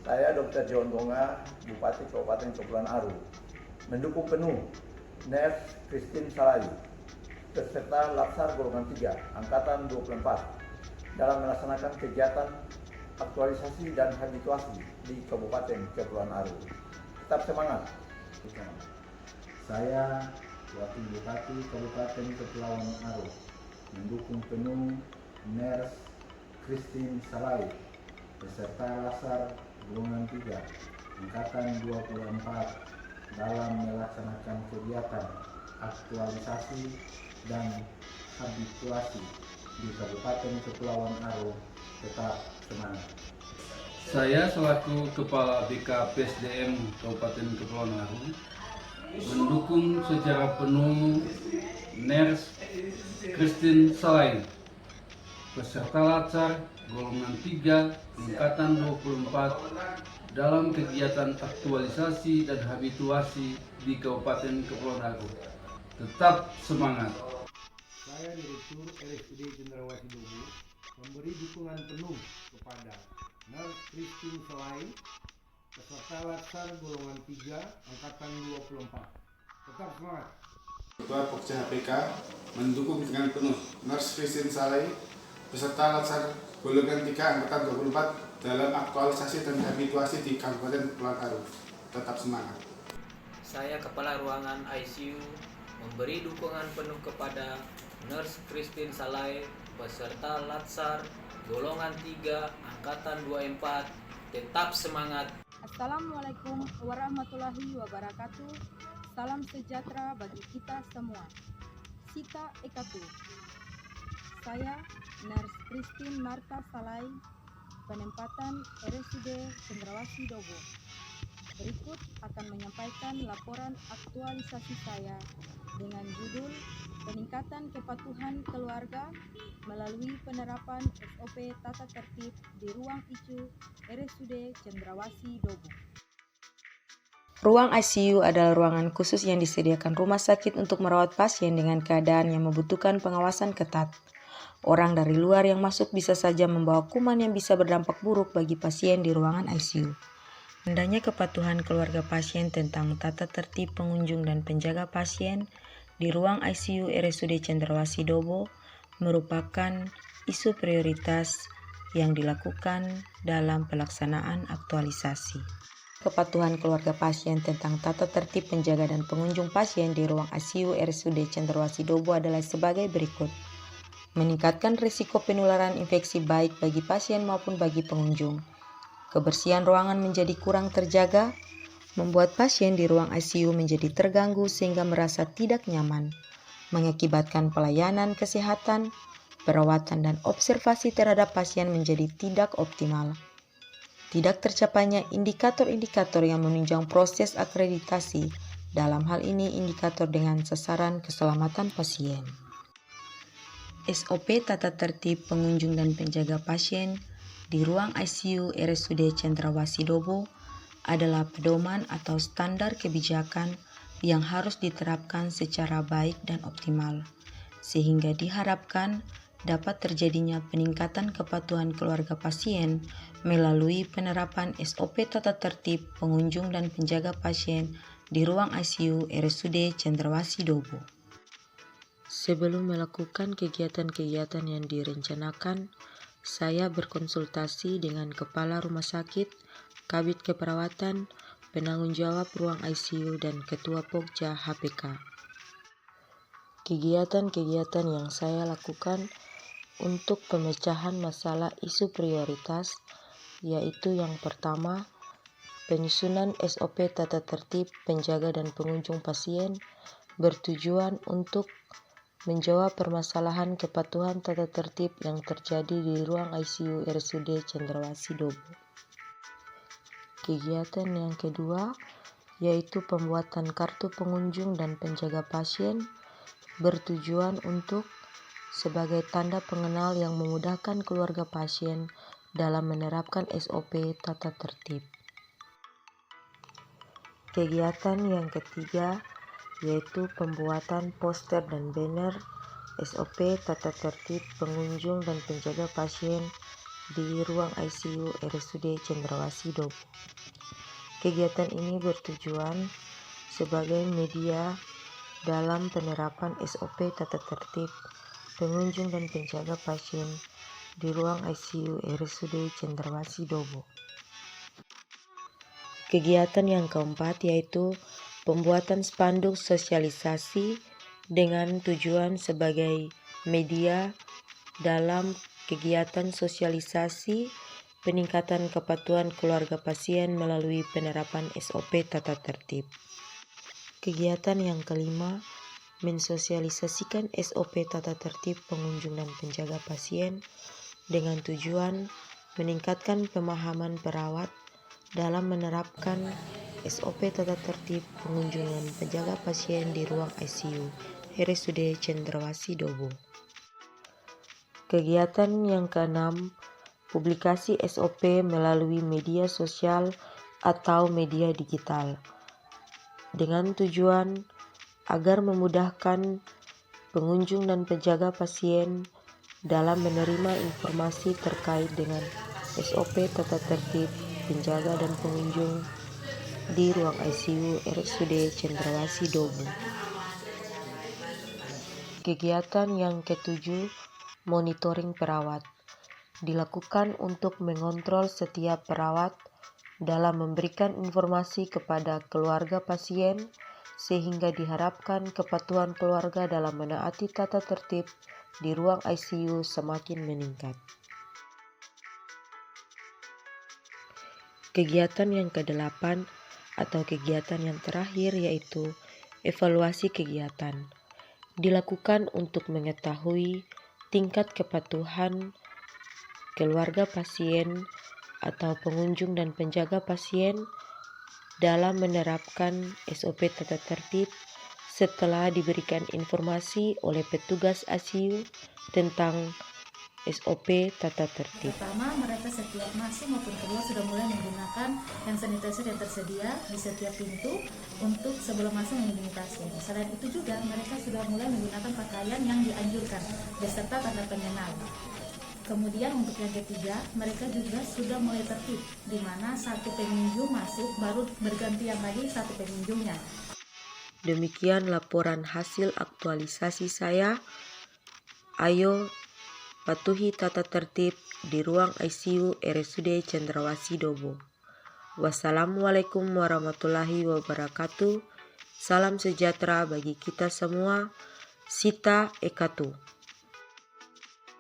Saya Dr. John Gonga, Bupati Kabupaten Kepulauan Aru, mendukung penuh Nurse Christine Salai, peserta Latsar Golongan 3, Angkatan 24, dalam melaksanakan kegiatan aktualisasi dan habituasi di Kabupaten Kepulauan Aru. Tetap semangat. Saya, Wakil Bupati Kabupaten Kepulauan Aru, mendukung penuh Nurse Christine Salai, peserta Latsar Golongan 3, Angkatan 24, dalam melaksanakan kegiatan aktualisasi dan habituasi di Kabupaten Kepulauan Aru. Tetap semangat. Saya selaku Kepala BK PSDM Kabupaten Kepulauan Aru mendukung secara penuh Nurse Christine Salai, peserta Latsar Golongan 3 Angkatan 24, dalam kegiatan aktualisasi dan habituasi di Kabupaten Kepulauan Aru. Tetap semangat. Saya Direktur RSUD Cendrawasih Dobo memberi dukungan penuh kepada Nurse Christine Salai, peserta Latsar Golongan 3 Angkatan 24. Tetap semangat. Ketua Pokja HPK mendukung dengan penuh Nurse Christine Salai, peserta Latsar Golongan 3 Angkatan 24, dalam aktualisasi dan habituasi di Kabupaten Kepulauan Aru. Tetap semangat. Saya Kepala Ruangan ICU memberi dukungan penuh kepada Nurse Christine Salai, peserta Latsar Golongan 3 Angkatan 24. Tetap semangat. Assalamualaikum warahmatullahi wabarakatuh. Salam sejahtera bagi kita semua. Sita Ekatu. Saya Nurse Christine Marta Salai, penempatan RSUD Cendrawasih Dobo. Berikut akan menyampaikan laporan aktualisasi saya dengan judul Peningkatan Kepatuhan Keluarga melalui penerapan SOP tata tertib di ruang ICU RSUD Cendrawasih Dobo. Ruang ICU adalah ruangan khusus yang disediakan rumah sakit untuk merawat pasien dengan keadaan yang membutuhkan pengawasan ketat. Orang dari luar yang masuk bisa saja membawa kuman yang bisa berdampak buruk bagi pasien di ruangan ICU. Hendaknya kepatuhan keluarga pasien tentang tata tertib pengunjung dan penjaga pasien di ruang ICU RSUD Cendrawasih Dobo merupakan isu prioritas yang dilakukan dalam pelaksanaan aktualisasi. Kepatuhan keluarga pasien tentang tata tertib penjaga dan pengunjung pasien di ruang ICU RSUD Cendrawasih Dobo adalah sebagai berikut. Meningkatkan risiko penularan infeksi baik bagi pasien maupun bagi pengunjung. Kebersihan ruangan menjadi kurang terjaga, membuat pasien di ruang ICU menjadi terganggu sehingga merasa tidak nyaman, mengakibatkan pelayanan kesehatan, perawatan dan observasi terhadap pasien menjadi tidak optimal. Tidak tercapainya indikator-indikator yang menunjang proses akreditasi, dalam hal ini indikator dengan sasaran keselamatan pasien. SOP tata tertib pengunjung dan penjaga pasien di ruang ICU RSUD Cendrawasih Dobo adalah pedoman atau standar kebijakan yang harus diterapkan secara baik dan optimal, sehingga diharapkan dapat terjadinya peningkatan kepatuhan keluarga pasien melalui penerapan SOP tata tertib pengunjung dan penjaga pasien di ruang ICU RSUD Cendrawasih Dobo. Sebelum melakukan kegiatan-kegiatan yang direncanakan, saya berkonsultasi dengan Kepala Rumah Sakit, Kabid Keperawatan, penanggung jawab ruang ICU, dan Ketua Pokja HPK. Kegiatan-kegiatan yang saya lakukan untuk pemecahan masalah isu prioritas, yaitu yang pertama, penyusunan SOP tata tertib penjaga dan pengunjung pasien bertujuan untuk menjawab permasalahan kepatuhan tata tertib yang terjadi di ruang ICU RSUD Cendrawasih Dobo. Kegiatan yang kedua yaitu pembuatan kartu pengunjung dan penjaga pasien bertujuan untuk sebagai tanda pengenal yang memudahkan keluarga pasien dalam menerapkan SOP tata tertib. Kegiatan yang ketiga yaitu pembuatan poster dan banner SOP tata tertib pengunjung dan penjaga pasien di ruang ICU RSUD Cendrawasih Dobo. Kegiatan ini bertujuan sebagai media dalam penerapan SOP tata tertib pengunjung dan penjaga pasien di ruang ICU RSUD Cendrawasih Dobo. Kegiatan yang keempat yaitu pembuatan spanduk sosialisasi dengan tujuan sebagai media dalam kegiatan sosialisasi peningkatan kepatuhan keluarga pasien melalui penerapan SOP tata tertib. Kegiatan yang kelima, mensosialisasikan SOP tata tertib pengunjung dan penjaga pasien dengan tujuan meningkatkan pemahaman perawat dalam menerapkan SOP tata tertib pengunjung dan penjaga pasien di ruang ICU RSUD Cendrawasih Dobo. Kegiatan yang keenam, publikasi SOP melalui media sosial atau media digital dengan tujuan agar memudahkan pengunjung dan penjaga pasien dalam menerima informasi terkait dengan SOP tata tertib penjaga dan pengunjung di ruang ICU RSUD Cendrawasih Dobo. Kegiatan yang ketujuh, monitoring perawat dilakukan untuk mengontrol setiap perawat dalam memberikan informasi kepada keluarga pasien sehingga diharapkan kepatuhan keluarga dalam menaati tata tertib di ruang ICU semakin meningkat. Kegiatan yang ke-8 atau kegiatan yang terakhir yaitu evaluasi kegiatan dilakukan untuk mengetahui tingkat kepatuhan keluarga pasien atau pengunjung dan penjaga pasien dalam menerapkan SOP tata tertib setelah diberikan informasi oleh petugas ICU tentang SOP tata tertib. Pertama, mereka setiap masuk maupun keluar sudah mulai menggunakan hand sanitizer yang tersedia di setiap pintu untuk sebelum masuk melindungi pasien. Selain itu juga mereka sudah mulai menggunakan pakaian yang dianjurkan beserta tanda pengenal. Kemudian untuk yang ketiga, mereka juga sudah mulai tertib, di mana satu pengunjung masuk baru bergantian lagi satu pengunjungnya. Demikian laporan hasil aktualisasi saya. Ayo patuhi tata tertib di ruang ICU RSUD Cendrawasih Dobo. Wassalamualaikum warahmatullahi wabarakatuh. Salam sejahtera bagi kita semua. Sita Ekatu.